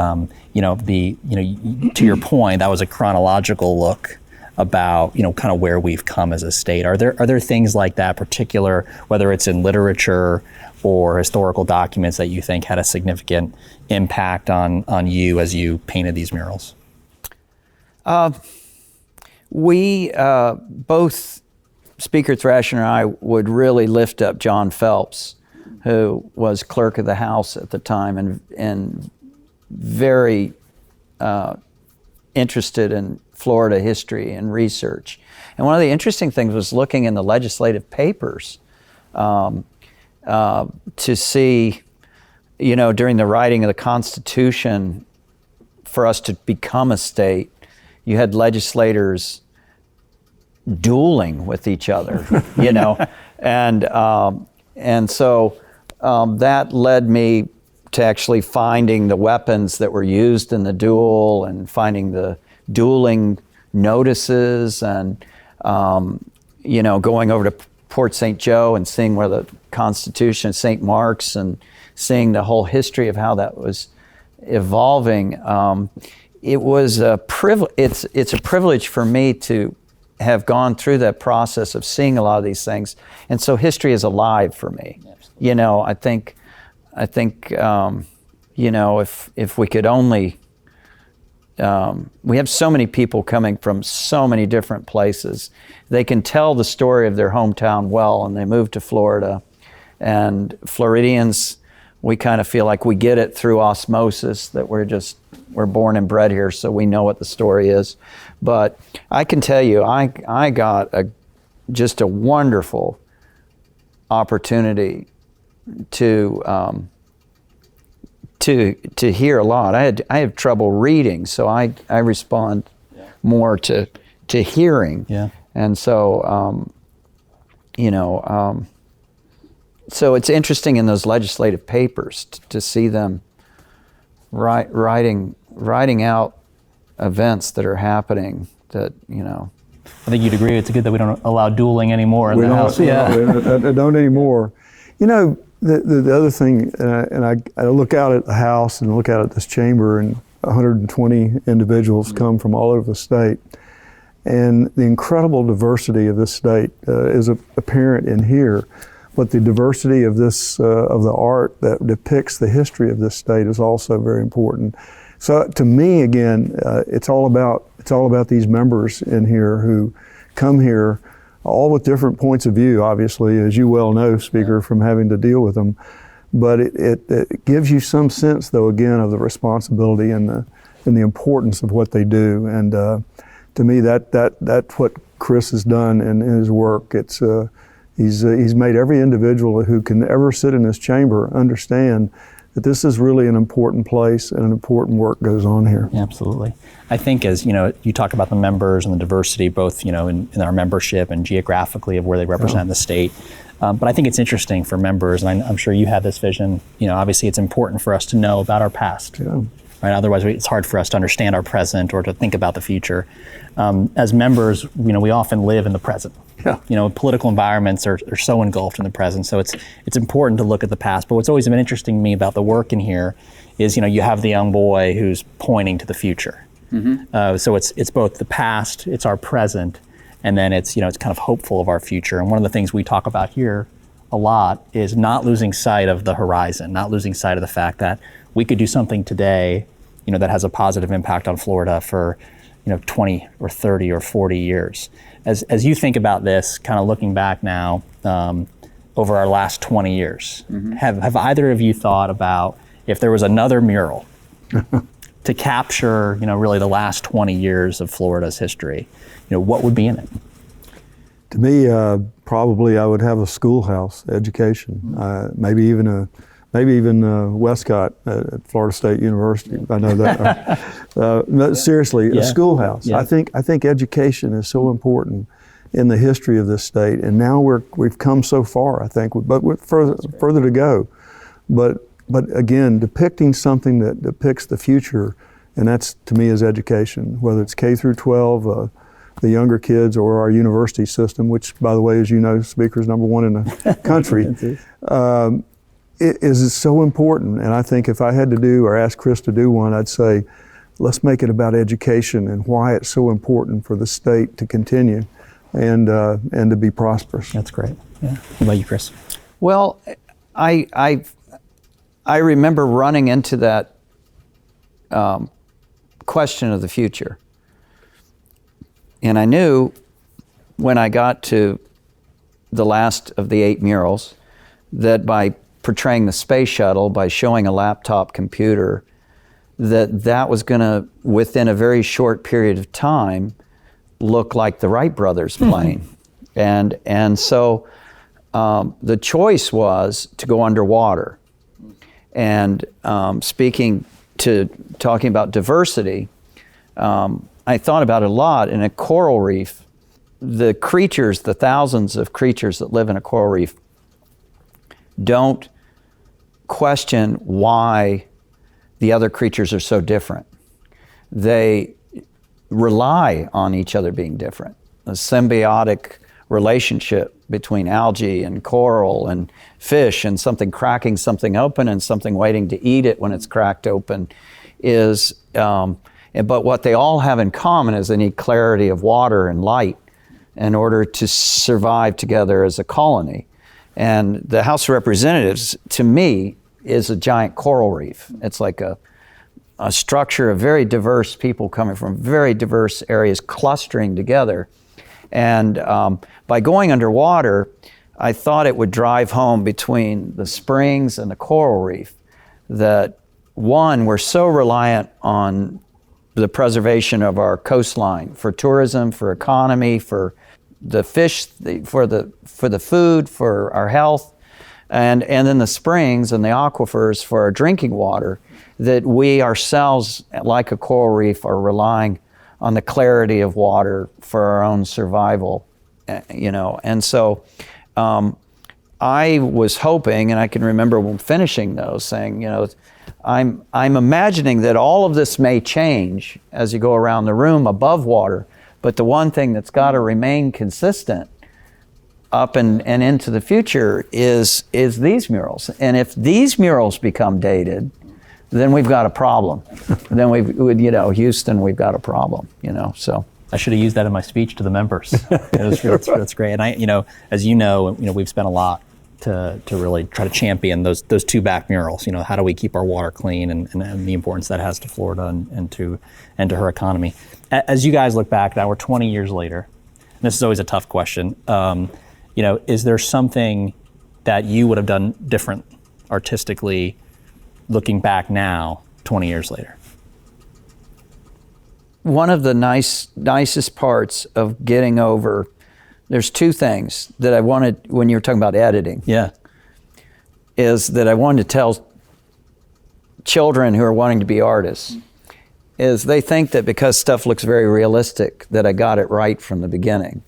[SPEAKER 1] you know, to your point, that was a chronological look about, you know, kind of where we've come as a state. Are there things like that, particular, whether it's in literature or historical documents, that you think had a significant impact on you as you painted these murals?
[SPEAKER 3] We both, Speaker Thrasher and I, would really lift up John Phelps, who was clerk of the House at the time and very interested in Florida history and research. And one of the interesting things was looking in the legislative papers to see, you know, during the writing of the Constitution, for us to become a state, you had legislators dueling with each other, you know, and so that led me to actually finding the weapons that were used in the duel and finding the dueling notices and, you know, going over to Port St. Joe and seeing where the Constitution, St. Mark's, and seeing the whole history of how that was evolving. It was a it's a privilege for me to have gone through that process of seeing a lot of these things, and so history is alive for me. Absolutely. You know, I think, you know, if we could only, we have so many people coming from so many different places. They can tell the story of their hometown well, and they move to Florida. And Floridians, we kind of feel like we get it through osmosis, that we're born and bred here, so we know what the story is. But I can tell you, I got just a wonderful opportunity to hear a lot. I have trouble reading, so I respond more to hearing. Yeah. And so, you know, so it's interesting in those legislative papers to see them writing out events that are happening that, you know.
[SPEAKER 1] I think you'd agree it's good that we don't allow dueling anymore in the House.
[SPEAKER 2] Yeah, I don't anymore. You know, the other thing, and I look out at the House and look out at this chamber, and 120 individuals come from all over the state. And the incredible diversity of this state is apparent in here. But the diversity of this, of the art that depicts the history of this state is also very important. So to me, again, it's all about these members in here who come here, all with different points of view, obviously, as you well know, Speaker, from having to deal with them. But it gives you some sense, though, again, of the responsibility and the importance of what they do. And to me, that's what Chris has done in his work. It's he's made every individual who can ever sit in this chamber understand that this is really an important place and an important work goes on here.
[SPEAKER 1] Absolutely. I think, as you know, you talk about the members and the diversity, both, you know, in our membership and geographically of where they represent the state. But I think it's interesting for members, and I'm sure you have this vision. You know, obviously, it's important for us to know about our past. Yeah. Right? Otherwise, it's hard for us to understand our present or to think about the future. As members, you know, we often live in the present. Yeah. You know, political environments are so engulfed in the present, so it's important to look at the past. But what's always been interesting to me about the work in here is, you know, you have the young boy who's pointing to the future. Mm-hmm. So it's both the past, it's our present, and then it's, you know, it's kind of hopeful of our future. And one of the things we talk about here a lot is not losing sight of the horizon, not losing sight of the fact that we could do something today, you know, that has a positive impact on Florida for, you know, 20 or 30 or 40 years. As you think about this, kind of looking back now over our last 20 years, mm-hmm. have either of you thought about if there was another mural to capture, you know, really the last 20 years of Florida's history, you know, what would be in it?
[SPEAKER 2] To me, probably I would have a schoolhouse education, maybe even a maybe even Westcott at Florida State University. I know that. But seriously, a schoolhouse.
[SPEAKER 1] Yeah.
[SPEAKER 2] I think education is so important in the history of this state, and now we've come so far. I think, but with further to go. But again, depicting something that depicts the future, and that's to me is education, whether it's K through 12. The younger kids or our university system, which, by the way, as you know, Speaker is #1 in the country, it is so important. And I think if I had to do or ask Chris to do one, I'd say, let's make it about education and why it's so important for the state to continue and to be prosperous.
[SPEAKER 1] That's great. Yeah. What about you, Chris?
[SPEAKER 3] Well, I remember running into that question of the future. And I knew when I got to the last of the 8 murals that by portraying the space shuttle, by showing a laptop computer, that was going to, within a very short period of time, look like the Wright brothers plane. And so the choice was to go underwater. And talking about diversity, I thought about it a lot. In a coral reef, the creatures, the thousands of creatures that live in a coral reef, don't question why the other creatures are so different. They rely on each other being different. A symbiotic relationship between algae and coral and fish and something cracking something open and something waiting to eat it when it's cracked open is... but what they all have in common is they need clarity of water and light in order to survive together as a colony. And the House of Representatives, to me, is a giant coral reef. It's like a structure of very diverse people coming from very diverse areas clustering together. And by going underwater, I thought it would drive home between the springs and the coral reef that, one, we're so reliant on the preservation of our coastline for tourism, for economy, for the fish, for the food, for our health, and then the springs and the aquifers for our drinking water, that we ourselves, like a coral reef, are relying on the clarity of water for our own survival, And so I was hoping, and I can remember when finishing those, saying, I'm imagining that all of this may change as you go around the room above water, but the one thing that's got to remain consistent up and into the future is these murals. And if these murals become dated, then we've got a problem. Then Houston, we've got a problem. So
[SPEAKER 1] I should have used that in my speech to the members. That's great. And as you know, we've spent a lot to really try to champion those 2 back murals. How do we keep our water clean and the importance that has to Florida and to her economy. As you guys look back now, we're 20 years later. And this is always a tough question. Is there something that you would have done different artistically looking back now, 20 years later?
[SPEAKER 3] One of the nicest parts of getting over, there's 2 things that I wanted when you were talking about editing.
[SPEAKER 1] Yeah.
[SPEAKER 3] Is that I wanted to tell children who are wanting to be artists, is they think that because stuff looks very realistic that I got it right from the beginning.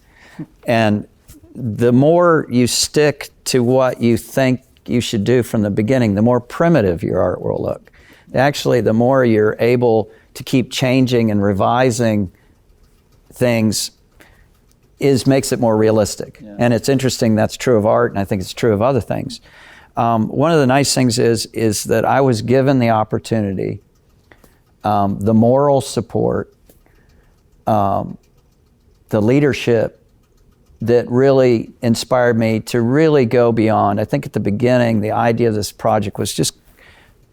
[SPEAKER 3] And the more you stick to what you think you should do from the beginning, the more primitive your art will look. Actually, the more you're able to keep changing and revising things makes it more realistic. Yeah. And it's interesting, that's true of art, and I think it's true of other things. One of the nice things is that I was given the opportunity, the moral support, the leadership that really inspired me to really go beyond. I think at the beginning, the idea of this project was just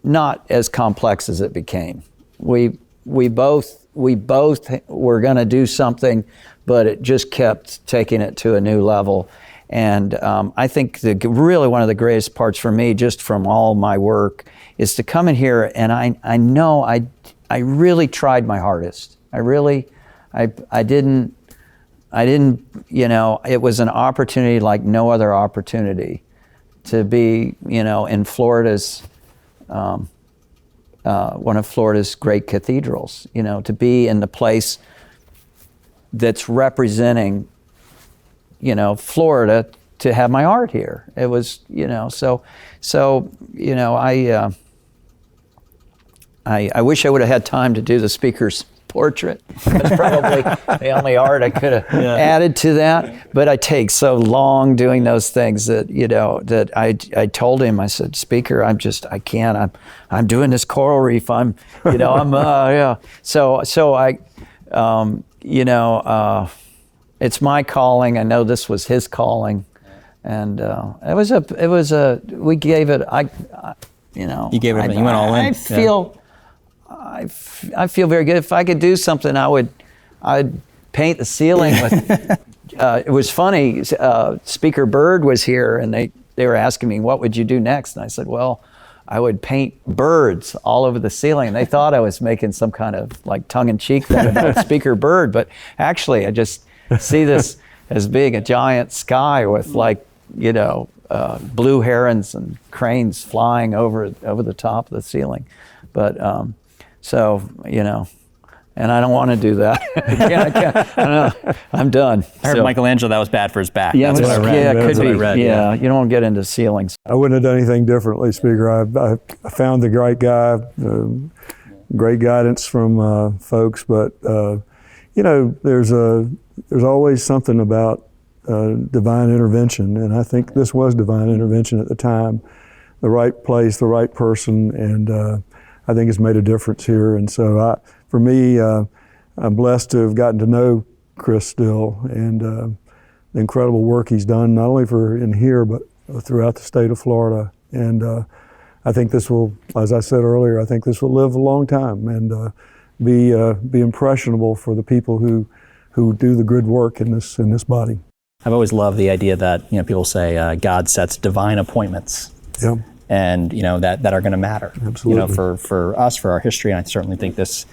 [SPEAKER 3] not as complex as it became. We both were going to do something, but it just kept taking it to a new level. And I think really one of the greatest parts for me, just from all my work, is to come in here and I know I really tried my hardest. I didn't, it was an opportunity like no other opportunity to be, in Florida's, one of Florida's great cathedrals, to be in the place that's representing, Florida, to have my art here. It was, I wish I would have had time to do the speaker's portrait. That's probably the only art I could have added to that. But I take so long doing those things that, that I told him, I said, Speaker, I can't. I'm doing this coral reef. It's my calling. I know this was his calling. And we gave it,
[SPEAKER 1] You gave it, you went all in.
[SPEAKER 3] I feel very good. If I could do something, I'd paint the ceiling with. It was funny. Speaker Byrd was here, and they were asking me, "What would you do next?" And I said, "Well, I would paint birds all over the ceiling." And they thought I was making some kind of like tongue-in-cheek thing about Speaker Byrd, but actually, I just see this as being a giant sky with blue herons and cranes flying over the top of the ceiling, but. And I don't want to do that. I can't. I'm done.
[SPEAKER 1] I heard Michelangelo, that was bad for his back.
[SPEAKER 3] Yeah,
[SPEAKER 1] that's what I read.
[SPEAKER 3] Yeah, it could be.
[SPEAKER 1] I read,
[SPEAKER 3] yeah, you don't want to get into ceilings.
[SPEAKER 2] I wouldn't have done anything differently, Speaker. I found the right guy, great guidance from folks, but there's always something about divine intervention, and I think this was divine intervention at the time. The right place, the right person, and I think it's made a difference here. And so for me, I'm blessed to have gotten to know Chris still, and the incredible work he's done, not only in here, but throughout the state of Florida. And I think this will, as I said earlier, I think this will live a long time and be impressionable for the people who do the good work in this body.
[SPEAKER 1] I've always loved the idea that people say God sets divine appointments.
[SPEAKER 2] Yeah.
[SPEAKER 1] And that are going to matter.
[SPEAKER 2] Absolutely.
[SPEAKER 1] For us, for our history, and I certainly think this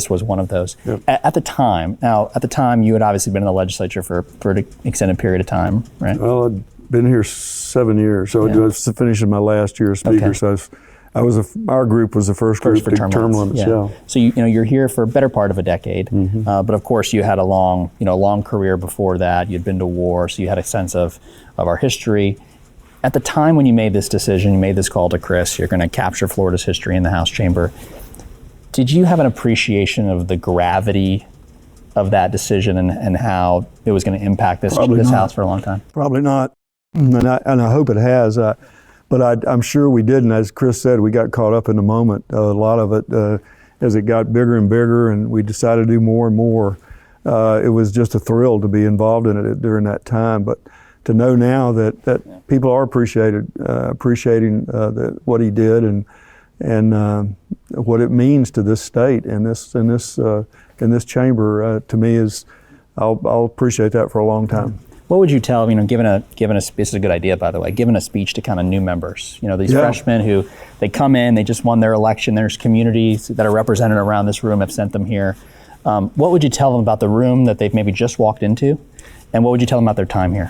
[SPEAKER 1] was one of those.
[SPEAKER 2] Yep.
[SPEAKER 1] At the time, you had obviously been in the legislature for an extended period of time, right?
[SPEAKER 2] Well, I'd been here 7 years, so I was finishing my last year as speaker.
[SPEAKER 1] Okay.
[SPEAKER 2] So our group was the first group
[SPEAKER 1] for
[SPEAKER 2] to term limits. Yeah.
[SPEAKER 1] So you're here for a better part of a decade, but of course you had a long career before that. You'd been to war, so you had a sense of our history. At the time when you made this decision, you made this call to Chris, you're going to capture Florida's history in the House chamber. Did you have an appreciation of the gravity of that decision and how it was going to impact this House for a long time?
[SPEAKER 2] Probably not, and I hope it has. But I'm sure we didn't. As Chris said, we got caught up in the moment. A lot of it, as it got bigger and bigger, and we decided to do more and more. It was just a thrill to be involved in it during that time. But to know now that people are appreciating what he did and what it means to this state and this chamber, to me is I'll appreciate that for a long time.
[SPEAKER 1] What would you tell, given a this is a good idea, by the way, given a speech to kind of new members, these freshmen who they come in, they just won their election, there's communities that are represented around this room have sent them here. What would you tell them about the room that they've maybe just walked into, and what would you tell them about their time here?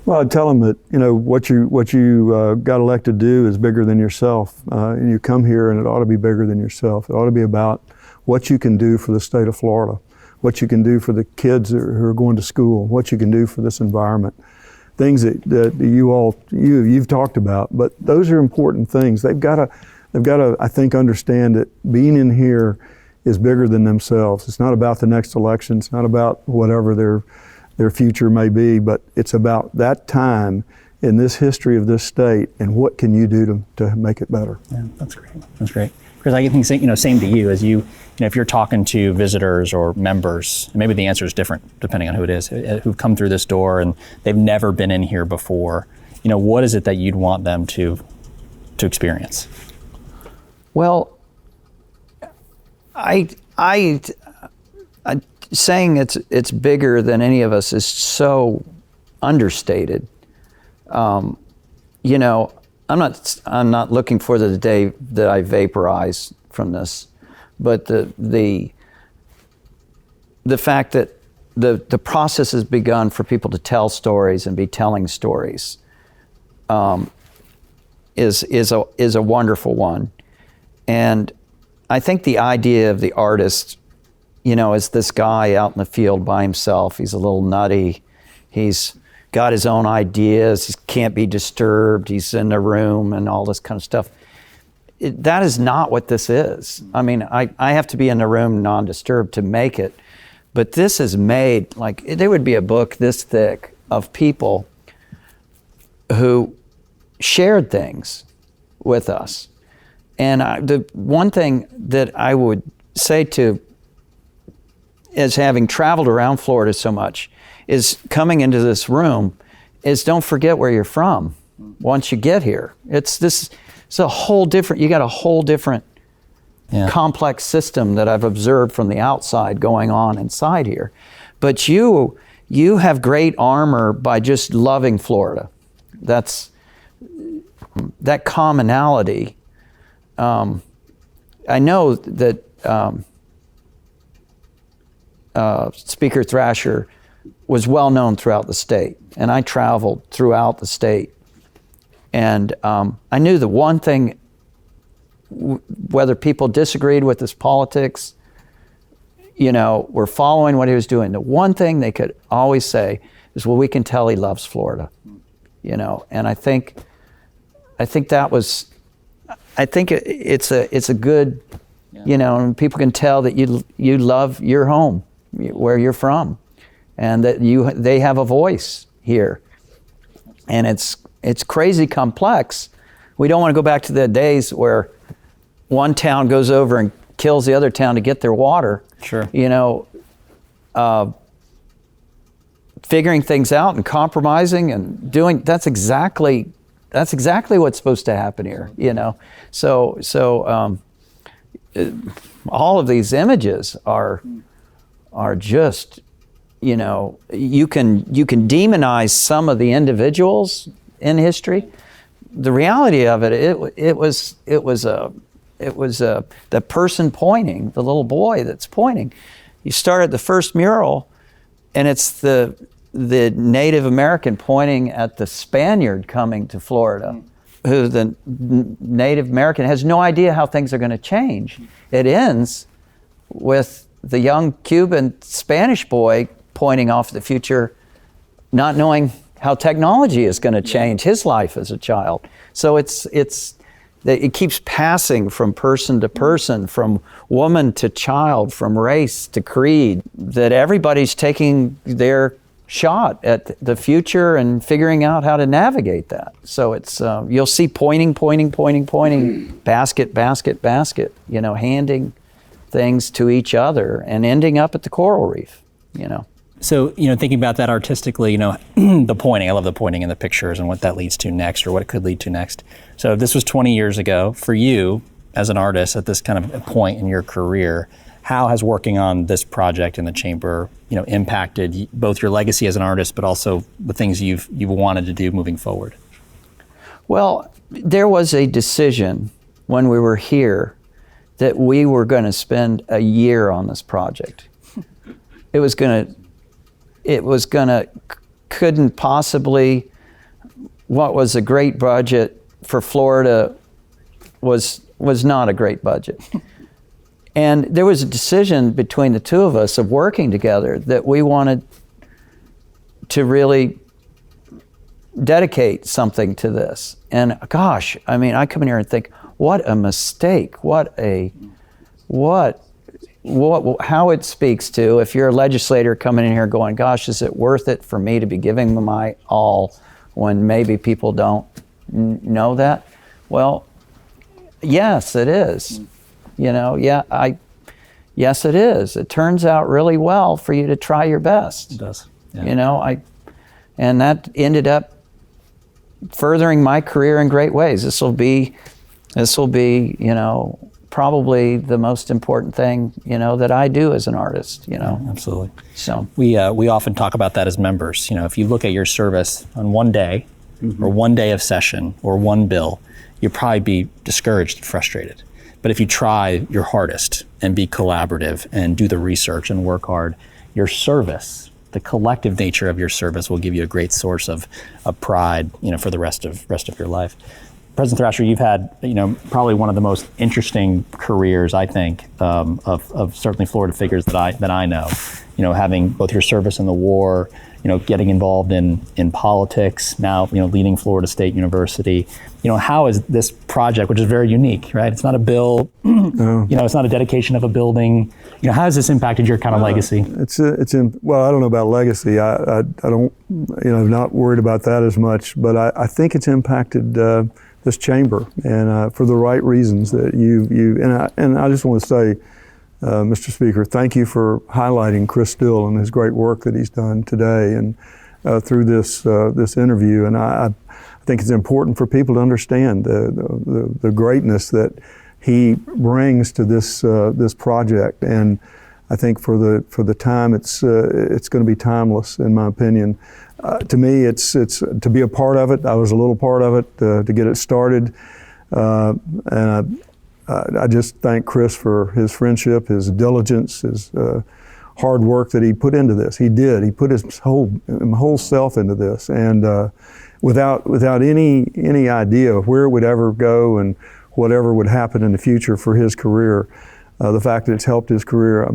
[SPEAKER 2] Well, I'd tell them that what you got elected to do is bigger than yourself, and you come here and it ought to be bigger than yourself. It ought to be about what you can do for the state of Florida, what you can do for the kids who are going to school, what you can do for this environment, things that you've talked about. But those are important things. They've got to I think understand that being in here is bigger than themselves. It's not about the next election. It's not about whatever their future may be, but it's about that time in this history of this state and what can you do to make it better.
[SPEAKER 1] Yeah, that's great. That's great. Because I think same to you, as if you're talking to visitors or members, and maybe the answer is different depending on who it is, who've come through this door and they've never been in here before. What is it that you'd want them to experience?
[SPEAKER 3] Well, I saying it's bigger than any of us is so understated. I'm not looking for the day that I vaporize from this, but the fact that the process has begun for people to tell stories and be telling stories. is a wonderful one. And I think the idea of the artist, is this guy out in the field by himself. He's a little nutty. He's got his own ideas. He can't be disturbed. He's in the room and all this kind of stuff. That is not what this is. I mean, I have to be in the room non-disturbed to make it. But this is made, there would be a book this thick of people who shared things with us. And the one thing that I would say to, as having traveled around Florida so much, is coming into this room, is don't forget where you're from once you get here. It's a whole different, you got a whole different complex system that I've observed from the outside going on inside here. But you have great armor by just loving Florida. That commonality. I know that Speaker Thrasher was well known throughout the state, and I traveled throughout the state. And I knew the one thing, whether people disagreed with his politics, were following what he was doing, the one thing they could always say is, well, we can tell he loves Florida, and I think that was, I think it's a good, and people can tell that you love your home, where you're from, and that they have a voice here, and it's crazy complex. We don't want to go back to the days where one town goes over and kills the other town to get their water.
[SPEAKER 1] Sure.
[SPEAKER 3] Figuring things out and compromising and doing, that's exactly what's supposed to happen here, So all of these images are just, you can demonize some of the individuals in history. The reality of it was the person pointing, the little boy that's pointing. You start at the first mural, and it's the Native American pointing at the Spaniard coming to Florida, who the Native American has no idea how things are going to change. It ends with the young Cuban Spanish boy pointing off the future, not knowing how technology is going to change his life as a child. So it keeps passing from person to person, from woman to child, from race to creed, that everybody's taking their shot at the future and figuring out how to navigate that. So it's, you'll see pointing, basket, handing things to each other and ending up at the coral reef,
[SPEAKER 1] So, thinking about that artistically, the pointing, I love the pointing in the pictures and what that leads to next, or what it could lead to next. So if this was 20 years ago, for you as an artist at this kind of point in your career, how has working on this project in the chamber, impacted both your legacy as an artist, but also the things you've wanted to do moving forward?
[SPEAKER 3] Well, there was a decision when we were here that we were going to spend a year on this project. Couldn't possibly, what was a great budget for Florida was not a great budget. And there was a decision between the two of us of working together that we wanted to really dedicate something to this. And gosh, I come in here and think, what a mistake, how it speaks to, if you're a legislator coming in here going, gosh, is it worth it for me to be giving my all when maybe people don't know that? Well, yes, it is. Yes, it is. It turns out really well for you to try your best.
[SPEAKER 1] It does. Yeah.
[SPEAKER 3] And that ended up furthering my career in great ways. This will be, probably the most important thing, that I do as an artist,
[SPEAKER 1] Absolutely.
[SPEAKER 3] So
[SPEAKER 1] we often talk about that as members. If you look at your service on one day, or one day of session, or one bill, you'll probably be discouraged and frustrated. But if you try your hardest and be collaborative and do the research and work hard, your service, the collective nature of your service, will give you a great source of pride, for the rest of your life. President Thrasher, you've had, probably one of the most interesting careers, I think, of certainly Florida figures that I know. Having both your service in the war, getting involved in politics, now, leading Florida State University. How is this project, which is very unique, right? It's not a bill, it's not a dedication of a building. How has this impacted your kind of legacy?
[SPEAKER 2] Well, I don't know about legacy. I don't, not worried about that as much, but I think it's impacted this chamber, and for the right reasons that and I just want to say, Mr. Speaker, thank you for highlighting Chris Still and his great work that he's done today and through this interview. And I think it's important for people to understand the greatness that he brings to this project. And I think for the time, it's going to be timeless, in my opinion. To me, it's to be a part of it. I was a little part of it to get it started, and I just thank Chris for his friendship, his diligence, his hard work that he put into this. He did. He put his whole self into this, and without any idea of where it would ever go and whatever would happen in the future for his career. The fact that it's helped his career,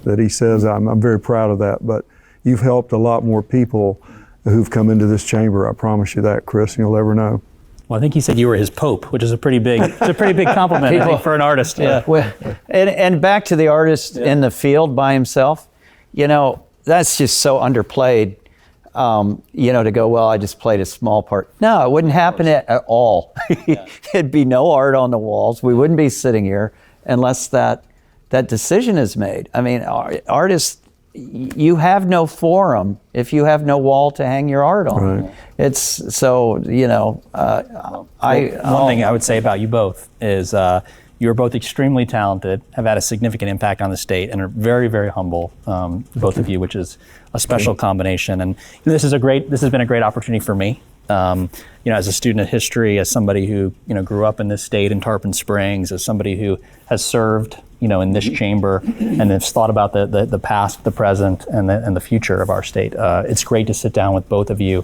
[SPEAKER 2] that he says, I'm very proud of that. But you've helped a lot more people who've come into this chamber. I promise you that, Chris, and you'll never know.
[SPEAKER 1] Well, I think he said you were his pope, which is a pretty big compliment, I think, for an artist. Yeah.
[SPEAKER 3] Well, and back to the artist in the field by himself, that's just so underplayed. To go, well, I just played a small part. No, it wouldn't happen at all. It'd be no art on the walls. We wouldn't be sitting here unless that decision is made. I mean, artists, you have no forum if you have no wall to hang your art on.
[SPEAKER 2] Right.
[SPEAKER 3] It's so,
[SPEAKER 1] one thing I would say about you both is you're both extremely talented, have had a significant impact on the state, and are very, very humble, both of you, which is a special combination. And this has been a great opportunity for me. As a student of history, as somebody who grew up in this state in Tarpon Springs, as somebody who has served in this chamber and has thought about the past, the present, and the future of our state. It's great to sit down with both of you.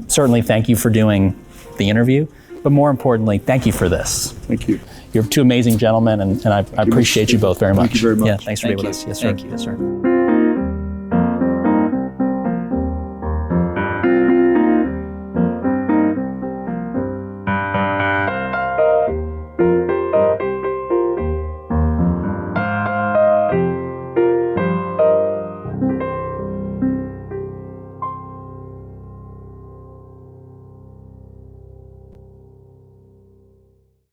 [SPEAKER 1] Certainly, thank you for doing the interview, but more importantly, thank you for this.
[SPEAKER 2] Thank you.
[SPEAKER 1] You're two amazing gentlemen, and I appreciate you both very much.
[SPEAKER 2] Thank you very much.
[SPEAKER 1] Yeah, thanks for being with us. Yes, sir.
[SPEAKER 3] Thank you.
[SPEAKER 1] Yes, sir.